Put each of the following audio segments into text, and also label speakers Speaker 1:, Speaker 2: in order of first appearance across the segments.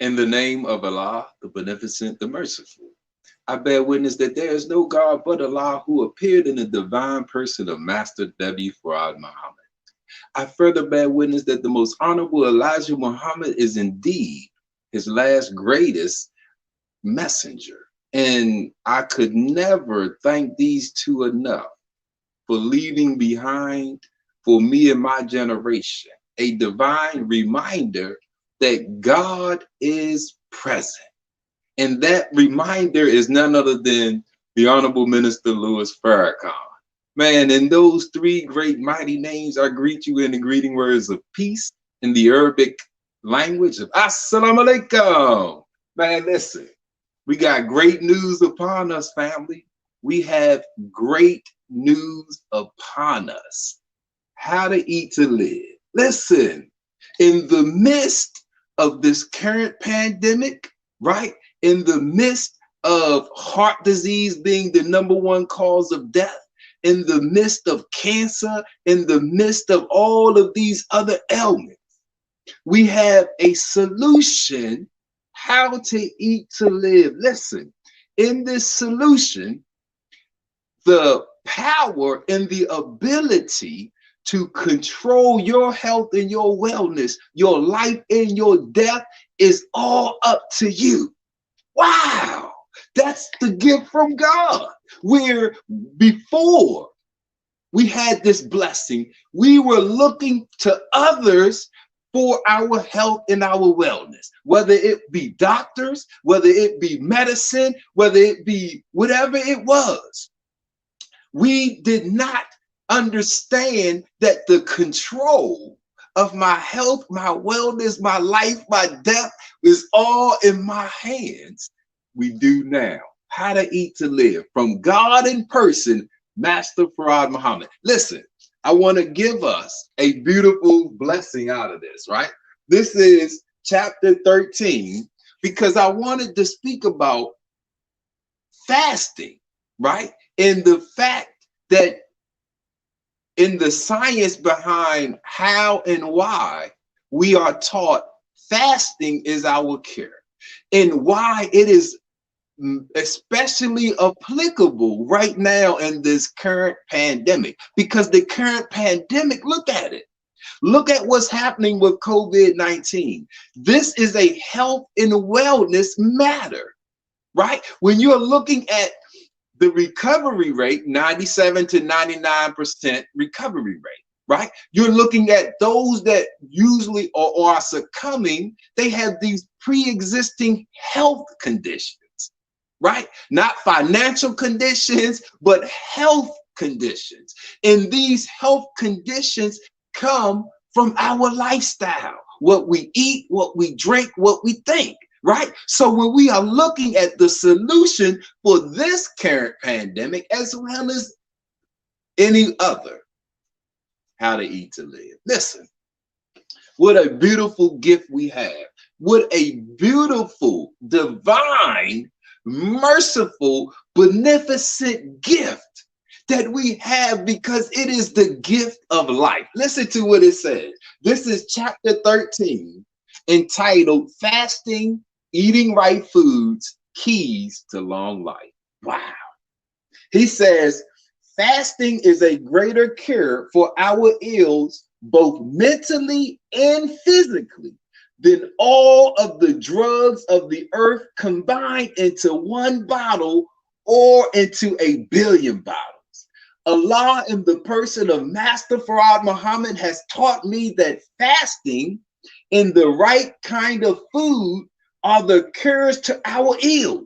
Speaker 1: In the name of Allah, the Beneficent, the Merciful, I bear witness that there is no God but Allah who appeared in the divine person of Master Nabi Fuad Muhammad. I further bear witness that the most honorable Elijah Muhammad is indeed his last greatest messenger. And I could never thank these two enough for leaving behind for me and my generation a divine reminder that God is present. And that reminder is none other than the Honorable Minister Louis Farrakhan. Man, in those three great mighty names, I greet you in the greeting words of peace in the Arabic language of Assalamu alaikum. Man, listen, we got great news upon us, family. We have great news upon us. How to eat to live. Listen, in the midst of this current pandemic, right? In the midst of heart disease being the #1 cause of death, in the midst of cancer, in the midst of all of these other ailments, we have a solution how to eat to live. Listen, in this solution, the power and the ability to control your health and your wellness, your life and your death is all up to you. Wow, that's the gift from God. Where before we had this blessing, we were looking to others for our health and our wellness, whether it be doctors, whether it be medicine, whether it be whatever it was. We did not understand that the control of my health, my wellness, my life, my death is all in my hands. We do now. How to eat to live from God in person, Master Farad Muhammad. Listen, I want to give us a beautiful blessing out of this, right? This is chapter 13, because I wanted to speak about fasting, right? And the fact that in the science behind how and why we are taught fasting is our cure, and why it is especially applicable right now in this current pandemic. Because the current pandemic, look at it. Look at what's happening with COVID-19. This is a health and wellness matter, right? When you're looking at the recovery rate, 97 to 99% recovery rate, right? You're looking at those that usually are succumbing, they have these pre-existing health conditions, right? Not financial conditions, but health conditions. And these health conditions come from our lifestyle, what we eat, what we drink, what we think, right? So when we are looking at the solution for this current pandemic, as well as any other, how to eat to live. Listen, what a beautiful gift we have. What a beautiful, divine, merciful, beneficent gift that we have, because it is the gift of life. Listen to what it says. This is chapter 13, entitled Fasting, Eating Right Foods, Keys to Long Life. Wow. He says, fasting is a greater cure for our ills, both mentally and physically, than all of the drugs of the earth combined into one bottle or into a billion bottles. Allah, in the person of Master Farad Muhammad, has taught me that fasting in the right kind of food are the cures to our ills.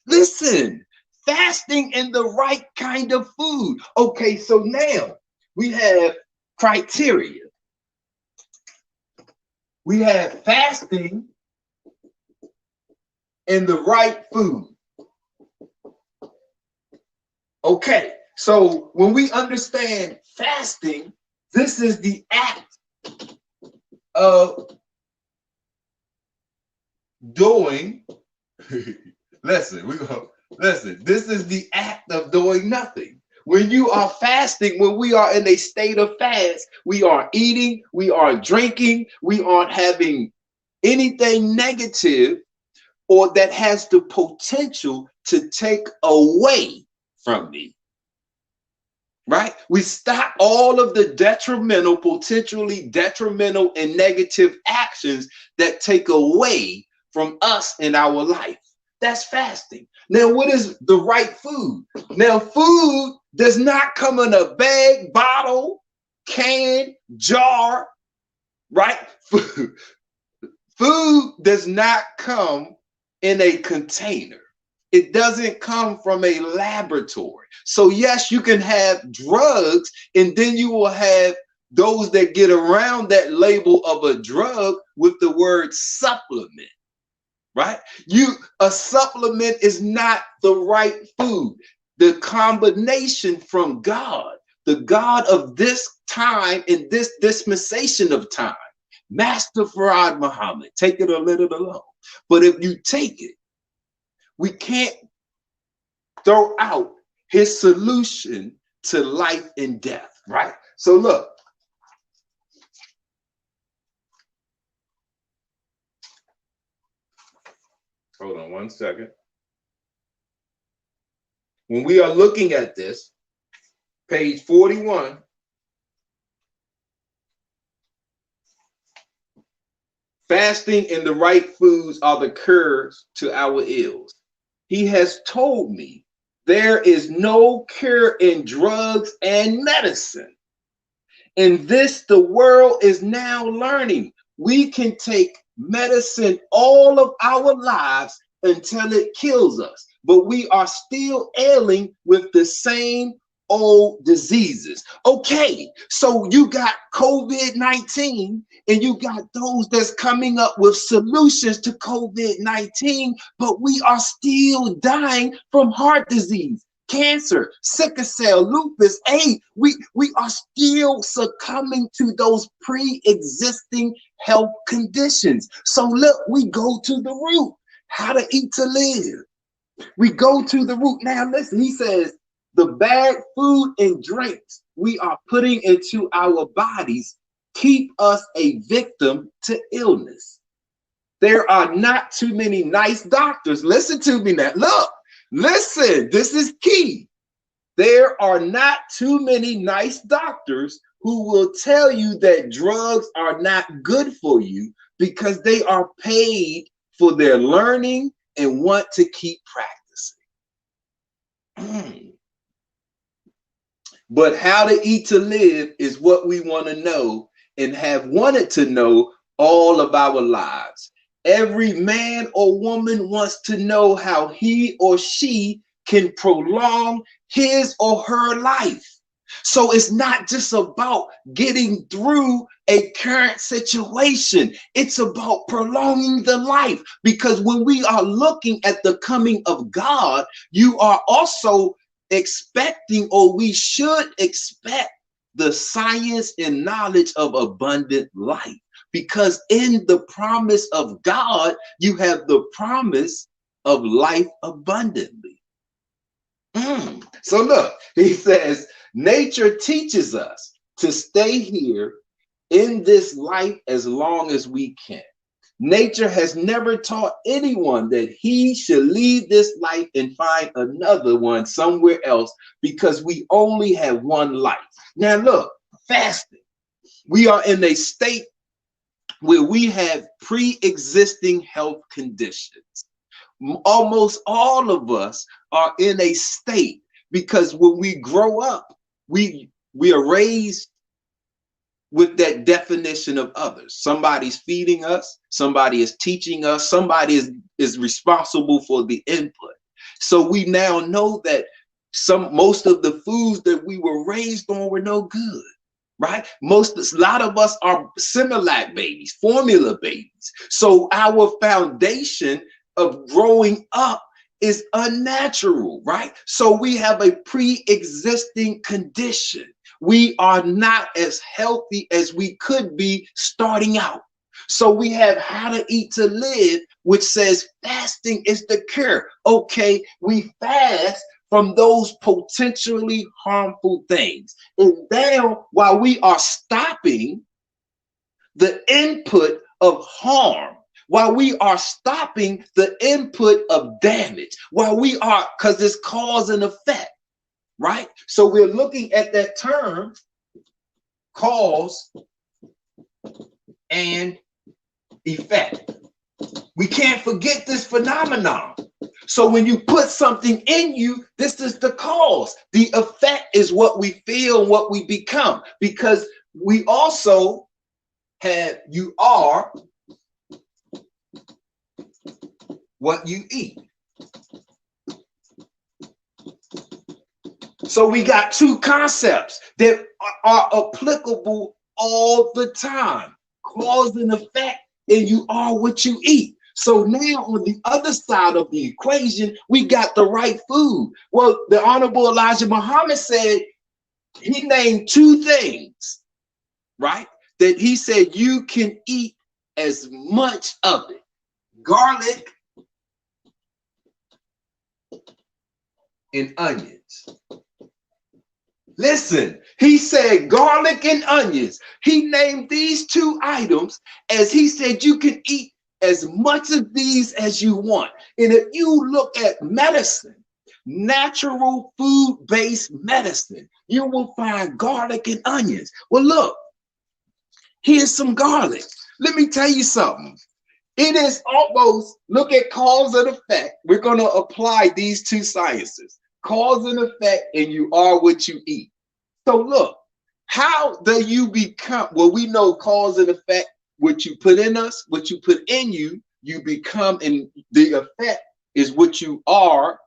Speaker 1: Listen, fasting in the right kind of food. Okay, so now we have criteria. We have fasting in the right food. Okay, so when we understand fasting, this is the act of doing, listen, this is the act of doing nothing. When you are fasting, when we are in a state of fast, we are eating, we are drinking, we aren't having anything negative or that has the potential to take away from me. Right? We stop all of the detrimental, potentially detrimental and negative actions that take away from us in our life. That's fasting. Now, what is the right food? Now, food does not come in a bag, bottle, can, jar, right? Food does not come in a container. It doesn't come from a laboratory. So yes, you can have drugs, and then you will have those that get around that label of a drug with the word supplement, right? A supplement is not the right food. The combination from God, the God of this time in this dispensation of time, Master Farad Muhammad, take it or let it alone. But if you take it, we can't throw out his solution to life and death, right? So look. Hold on one second. When we are looking at this, page 41, fasting and the right foods are the cures to our ills. He has told me there is no cure in drugs and medicine. And this, the world is now learning. We can take medicine all of our lives until it kills us, but we are still ailing with the same old diseases. Okay, so you got COVID-19 and you got those that's coming up with solutions to COVID-19, but we are still dying from heart disease, cancer, sickle cell, lupus, AIDS. We are still succumbing to those pre-existing health conditions. So look, we go to the root. How to eat to live. We go to the root. Now listen, he says, the bad food and drinks we are putting into our bodies keep us a victim to illness. There are not too many nice doctors. Listen to me now. Look, listen, this is key. There are not too many nice doctors who will tell you that drugs are not good for you because they are paid for their learning and want to keep practicing. But how to eat to live is what we want to know and have wanted to know all of our lives. Every man or woman wants to know how he or she can prolong his or her life. So it's not just about getting through a current situation. It's about prolonging the life, because when we are looking at the coming of God, you are also expecting, or we should expect, the science and knowledge of abundant life, because in the promise of God, you have the promise of life abundantly. So look, he says, nature teaches us to stay here in this life as long as we can. Nature has never taught anyone that he should leave this life and find another one somewhere else, because we only have one life. Now look, fasting. We are in a state where we have pre-existing health conditions. Almost all of us are in a state, because when we grow up, we are raised with that definition of others. Somebody's feeding us, somebody is teaching us, somebody is responsible for the input. So we now know that most of the foods that we were raised on were no good, right? A lot of us are Similac babies, formula babies. So our foundation of growing up is unnatural, right? So we have a pre-existing condition. We are not as healthy as we could be starting out. So we have How to Eat to Live, which says fasting is the cure. Okay, we fast from those potentially harmful things. And now, while we are stopping the input of harm, while we are stopping the input of damage, while we are, because it's cause and effect, right? So we're looking at that term, cause and effect. We can't forget this phenomenon. So when you put something in you, this is the cause. The effect is what we feel and what we become, because we also have, you are what you eat. So we got two concepts that are applicable all the time: cause and effect, and you are what you eat. So now on the other side of the equation, we got the right food. Well, the Honorable Elijah Muhammad said, he named two things, right? That he said you can eat as much of it: garlic and onions. Listen, he said garlic and onions. He named these two items, as he said you can eat as much of these as you want. And if you look at medicine, natural food-based medicine, you will find garlic and onions. Well, look, here's some garlic. Let me tell you something. It is almost, look at cause and effect. We're going to apply these two sciences, cause and effect, and you are what you eat. So look, how do you become? Well, we know cause and effect, what you put in us, what you put in you, you become, and the effect is what you are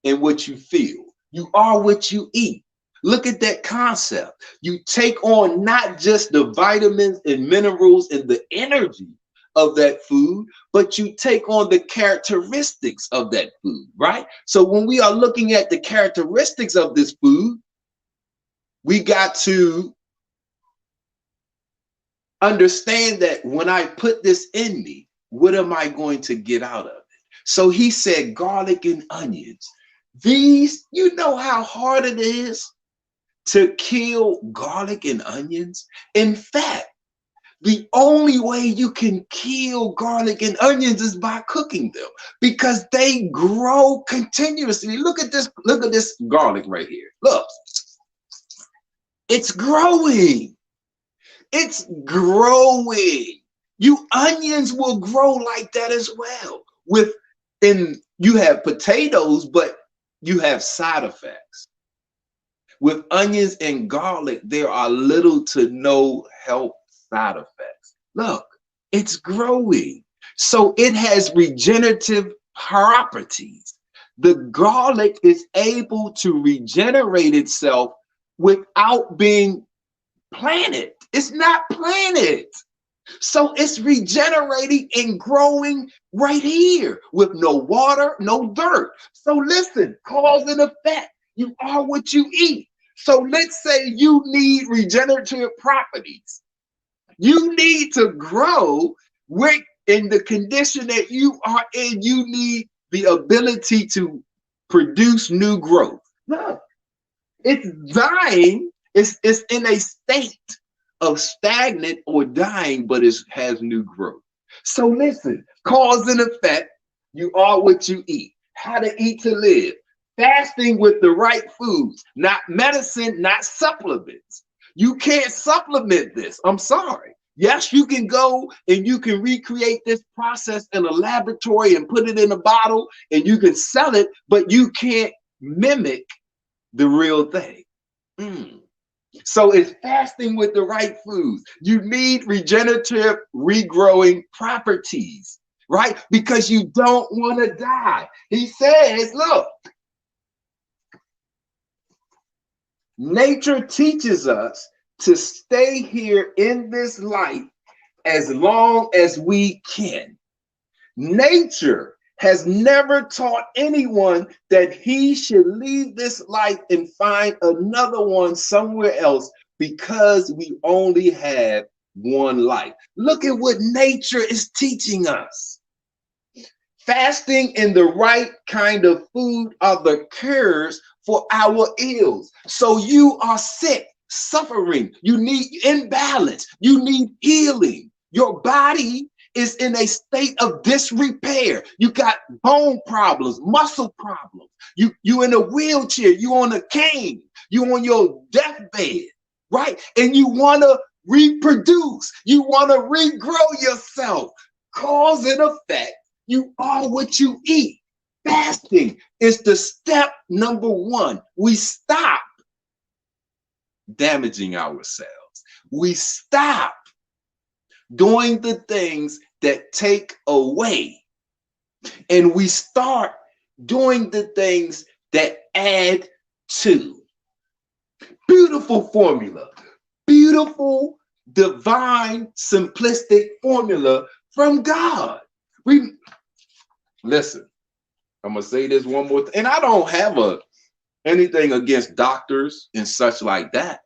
Speaker 1: and what you feel. You are what you eat. Look at that concept. You take on not just the vitamins and minerals and the energy of that food, but you take on the characteristics of that food, right? So when we are looking at the characteristics of this food, we got to understand that when I put this in me, what am I going to get out of it? So he said garlic and onions. These, you know how hard it is to kill garlic and onions? In fact, the only way you can kill garlic and onions is by cooking them, because they grow continuously. Look at this garlic right here. Look, it's growing. It's growing. You onions will grow like that as well. You have potatoes, but you have side effects. With onions and garlic, there are little to no health side effects. Look, it's growing. So it has regenerative properties. The garlic is able to regenerate itself without being planted. It's not planted. So it's regenerating and growing right here with no water, no dirt. So listen, cause and effect. You are what you eat. So let's say you need regenerative properties. You need to grow in the condition that you are in. You need the ability to produce new growth. Look, it's dying. It's in a state of stagnant or dying, but it has new growth. So listen, cause and effect. You are what you eat. How to eat to live. Fasting with the right foods, not medicine, not supplements. You can't supplement this. I'm sorry. Yes, you can go and you can recreate this process in a laboratory and put it in a bottle and you can sell it, but you can't mimic the real thing. So it's fasting with the right foods. You need regenerative, regrowing properties, right? Because you don't want to die. He says, look, nature teaches us to stay here in this life as long as we can. Nature has never taught anyone that he should leave this life and find another one somewhere else, because we only have one life. Look at what nature is teaching us. Fasting and the right kind of food are the cures for our ills. So you are sick, suffering, you need imbalance, you need healing. Your body is in a state of disrepair. You got bone problems, muscle problems. You in a wheelchair, you on a cane, you on your deathbed, right? And you want to reproduce, you want to regrow yourself. Cause and effect, you are what you eat. Fasting is the step number one. We stop damaging ourselves. We stop doing the things that take away, and we start doing the things that add to. Beautiful formula, beautiful, divine, simplistic formula from God. Listen, I'm gonna say this one more and I don't have anything against doctors and such like that.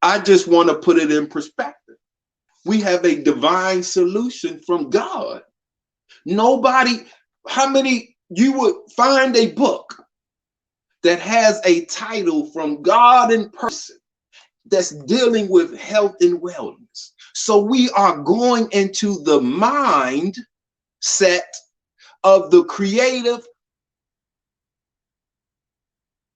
Speaker 1: I just want to put it in perspective. We have a divine solution from God. Nobody, how many, you would find a book that has a title from God in person that's dealing with health and wellness. So we are going into the mind set of the creative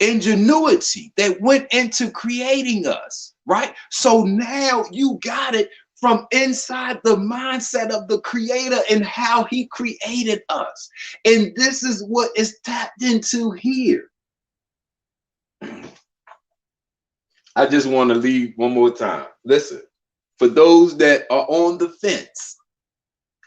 Speaker 1: ingenuity that went into creating us, right? So now you got it from inside the mindset of the creator and how he created us. And this is what is tapped into here. I just want to leave one more time. Listen, for those that are on the fence,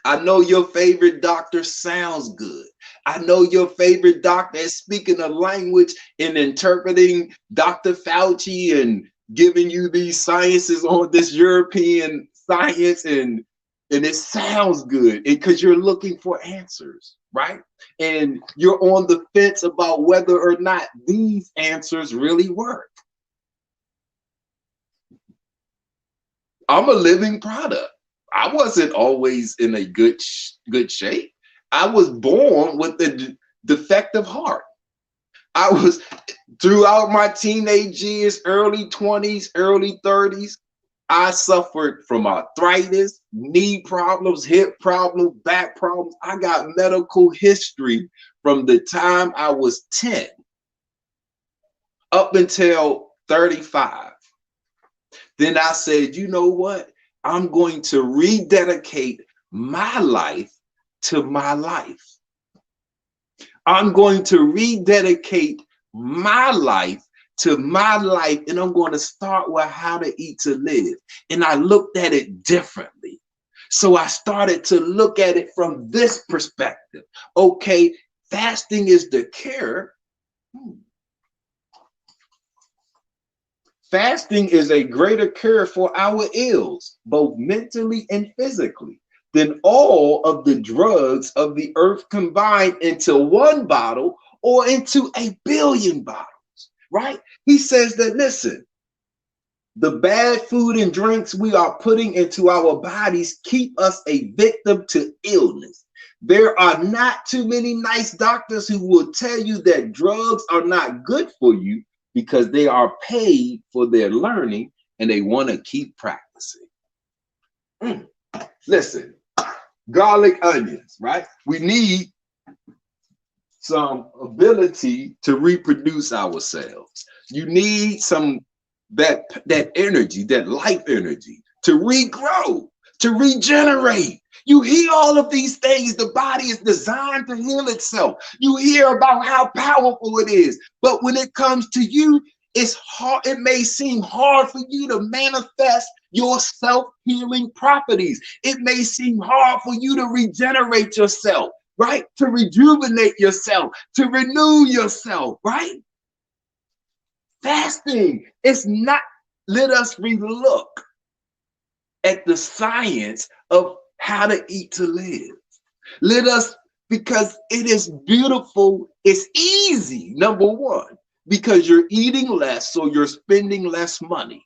Speaker 1: I know your favorite doctor sounds good. I know your favorite doctor is speaking a language and interpreting Dr. Fauci and giving you these sciences on this European science, and it sounds good because you're looking for answers, right? And you're on the fence about whether or not these answers really work. I'm a living product. I wasn't always in a good shape. I was born with a defective heart. I was, throughout my teenage years, early 20s, early 30s, I suffered from arthritis, knee problems, hip problems, back problems. I got medical history from the time I was 10 up until 35. Then I said, you know what? I'm going to rededicate my life to my life. I'm going to rededicate my life to my life, and I'm going to start with how to eat to live. And I looked at it differently. So I started to look at it from this perspective. Okay, fasting is the cure. Fasting is a greater cure for our ills, both mentally and physically, than all of the drugs of the earth combined into one bottle or into 1 billion bottles, right? He says that, listen, the bad food and drinks we are putting into our bodies keep us a victim to illness. There are not too many nice doctors who will tell you that drugs are not good for you, because they are paid for their learning and they want to keep practicing. Listen, garlic, onions, right? We need some ability to reproduce ourselves. You need some that energy, that life energy to regrow, to regenerate. You hear all of these things. The body is designed to heal itself. You hear about how powerful it is. But when it comes to you, it's hard. It may seem hard for you to manifest your self-healing properties. It may seem hard for you to regenerate yourself, right? To rejuvenate yourself, to renew yourself, right? Fasting is not, let us relook at the science of how to eat to live. Let us, because it is beautiful, it's easy, number one, because you're eating less, so you're spending less money.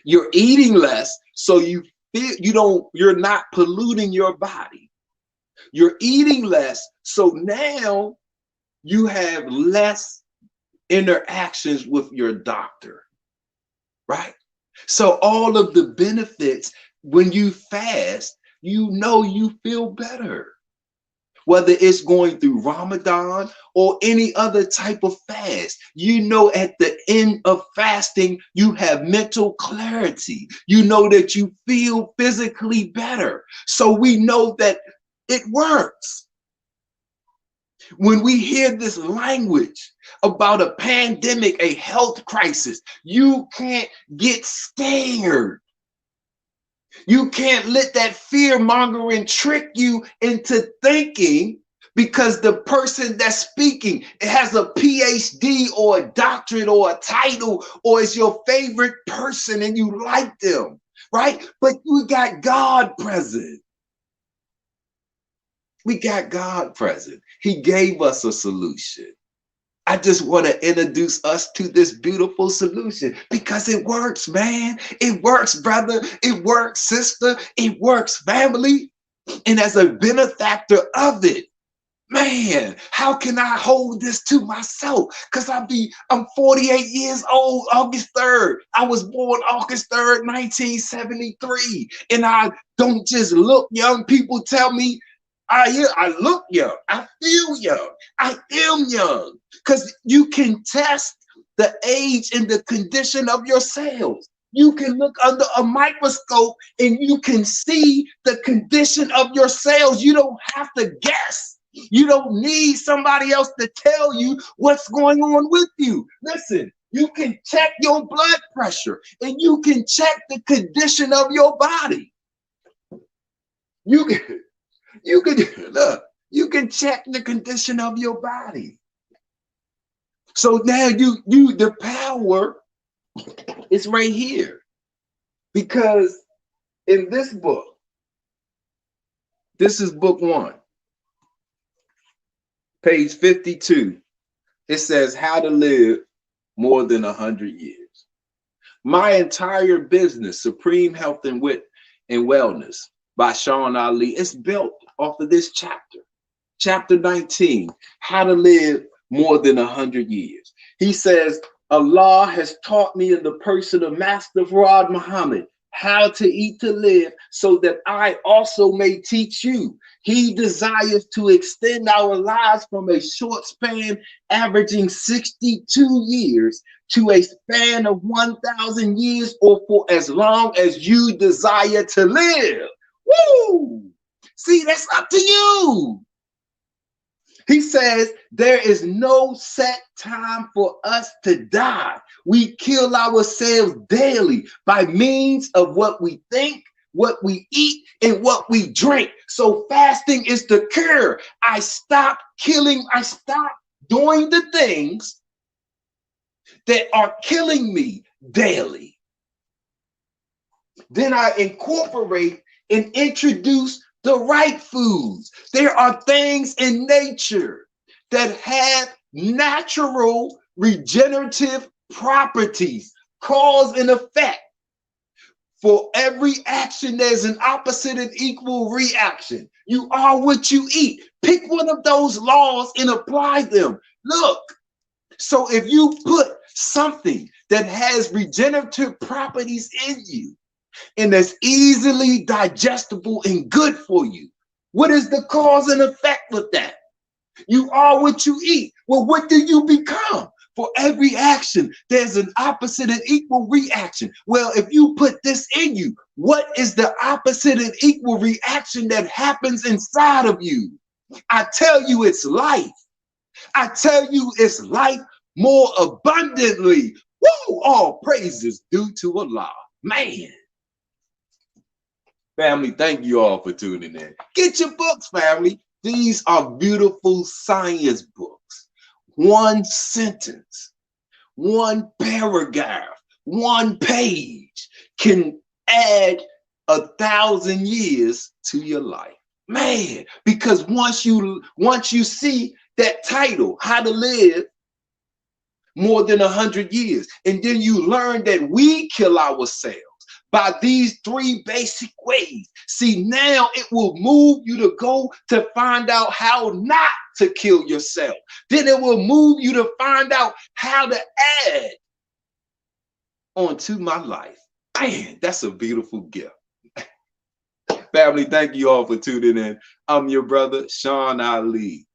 Speaker 1: You're eating less, so you're not polluting your body. You're eating less, so now you have less interactions with your doctor, right? So all of the benefits when you fast, you know you feel better. Whether it's going through Ramadan or any other type of fast, you know at the end of fasting, you have mental clarity. You know that you feel physically better. So we know that it works. When we hear this language about a pandemic, a health crisis, you can't get scared. You can't let that fear mongering trick you into thinking because the person that's speaking has a PhD or a doctorate or a title or is your favorite person and you like them, right? But we got God present. We got God present. He gave us a solution. I just want to introduce us to this beautiful solution because it works, man. It works, brother. It works, sister. It works, family. And as a benefactor of it, man, how can I hold this to myself? Because I'm 48 years old, August 3rd. I was born August 3rd, 1973. And I don't just look young. People tell me I look young. I feel young. I am young. Because you can test the age and the condition of your cells. You can look under a microscope and you can see the condition of your cells. You don't have to guess. You don't need somebody else to tell you what's going on with you. Listen, you can check your blood pressure and you can check the condition of your body. You can look, you can check the condition of your body. So now the power is right here. Because in this book, this is book 1, page 52. It says how to live more than 100 years. My entire business, Supreme Health and Wellness by Sean Ali, is built off of this chapter. Chapter 19, how to live more than 100 years. He says, Allah has taught me in the person of Master Farad Muhammad how to eat to live so that I also may teach you. He desires to extend our lives from a short span averaging 62 years to a span of 1,000 years or for as long as you desire to live. Woo! See, that's up to you. He says there is no set time for us to die. We kill ourselves daily by means of what we think, what we eat, and what we drink. So fasting is the cure. I stop doing the things that are killing me daily. Then I incorporate and introduce the right foods. There are things in nature that have natural regenerative properties, cause and effect. For every action, there's an opposite and equal reaction. You are what you eat. Pick one of those laws and apply them. Look, so if you put something that has regenerative properties in you, and that's easily digestible and good for you, what is the cause and effect with that? You are what you eat. Well, what do you become? For every action, there's an opposite and equal reaction. Well, if you put this in you, what is the opposite and equal reaction that happens inside of you? I tell you, it's life. I tell you, it's life more abundantly. Woo! All praises due to Allah. Man. Family, thank you all for tuning in. Get your books, family. These are beautiful science books. One sentence, one paragraph, one page can add 1,000 years to your life. Man, because once you see that title, How to Live More Than 100 Years, and then you learn that we kill ourselves by these 3 basic ways. See, now it will move you to go to find out how not to kill yourself. Then it will move you to find out how to add onto my life. Man, that's a beautiful gift. Family, thank you all for tuning in. I'm your brother, Sean Ali.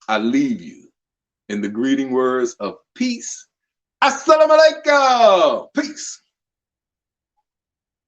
Speaker 1: I leave you in the greeting words of peace. Assalamu alaikum. Peace.